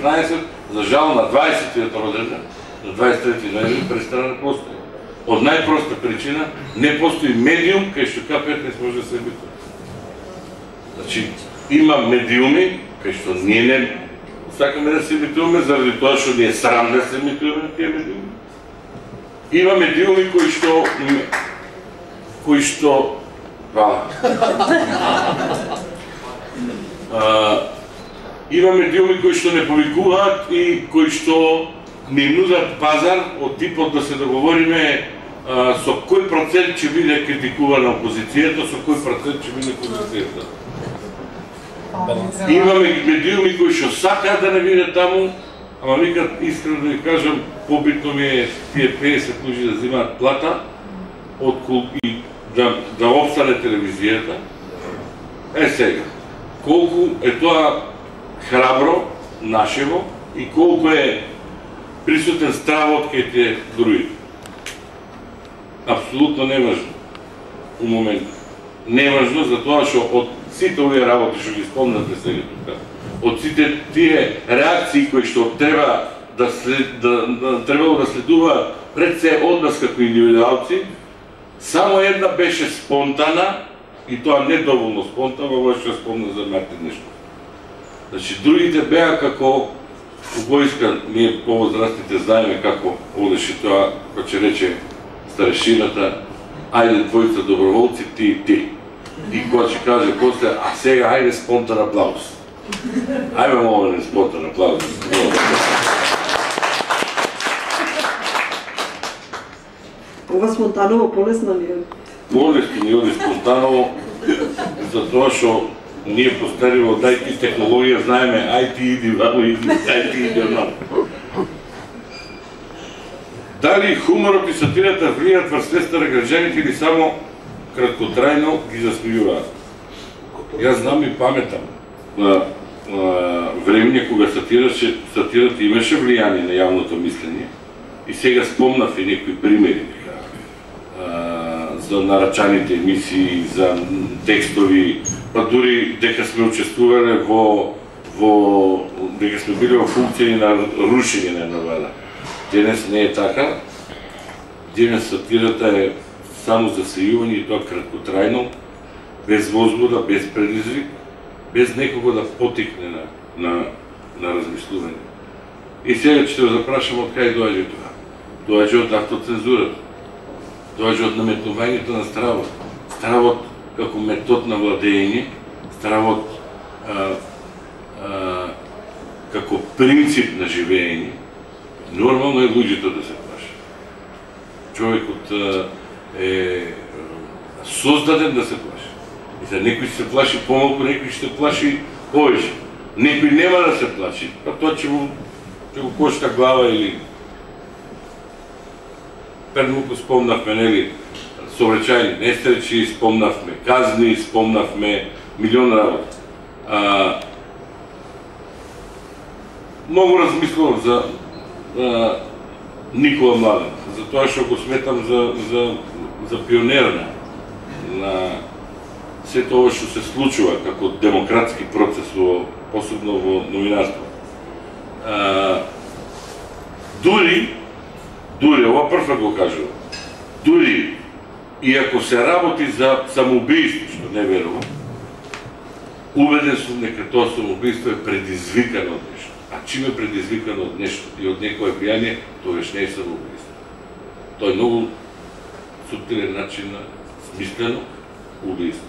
15, за жал на 20-тиот роденден, на 23 ноември престана да постои. Од најпроста причина, не постои медиум кај што К15 може да се емитува. Значи, има медиуми кај што ние не сакаме да се емитуваме, заради тоа што ни е срам да се емитуваме тие медиуми. Има медиуми кои што има медиуми кои што не повикуваат и кои што ни нудат пазар од типот да се договориме со кој процент ќе биде критикувана опозицијата, со кој процент ќе биде позицијата. Имаме медиуми кои што сакаат да не видат таму, ама викат, искрено да ви кажам, побитно ми е тие 50 луѓе да земаат плата и да обстане телевизијата. Сега, колку е тоа храбро, нашево, и колку е присутен стравот кај тие другите. Апсолутно неважно у моментот. Неважно за тоа што од сите овие работи што ги спомнате сега тука, од сите тие реакции кои што требало да следува пред се од нас како индивидуалци, само една беше спонтана и тоа не доволно спонтана, во што спомна за Мартин Нешков. Значи другите беа како убојска, ние повозрастните знаеме како одеше тоа, кој ќе рече старешината, ајде двојца доброволци, ти и ти. И кој ќе каже после, а сега ајде спонтан аплауз. Ајде молим спонтан аплауз. Ова спонтаново полесно ли е? Полесно ни оди спонтаново, затоа што ние постариво од IT технологија знаеме IT иди вамо, IT иди однамо. Дали хуморот и сатирата влијат врз свеста на граѓаните или само краткотрајно ги засмејуваат? Јас знам и паметам на времење кога сатирата имаше влијание на јавното мислење и сега спомнав и некои примери за нарачаните емисии, за текстови, па дури дека сме учествувале дека сме били во функција на рушење на една влада. Денес не е така. Денес сатирата е само засејување и тоа краткотрајно, без возбуда, без предизвик, без некого да потикне на размислување. И сега ќе те запрашам од кај доаѓа тоа. Доаѓа од автоцензурата. Доаѓа од наметнувањето на стравот. Стравот како метод на владење, стравот како принцип на живење. Нормално е луѓето да се плаши. Човекот е создаден да се плаши. И за некој се плаши помалку, некој ще плаши повеќе. Некој нема да се плаши, па тоа ќе го кошта глава или... Пред спомнавме, нели, сообраќајни несреќи, спомнавме казни, спомнавме милион работи. Многу размислувам за Никола Младен, за тоа што го сметам за пионер на сето ова што се случува како демократски процес, посебно во новинарство. Дури, ова прв го кажувам, дури и ако се работи за самоубийство, што не верувам, убеден сум дека тоа самоубийство е предизвикано од нешто. А чим е предизвикано од нешто и од некое влијание, тогаш не е самоубийство. Тоа е многу суптилен начин на смислено убийство.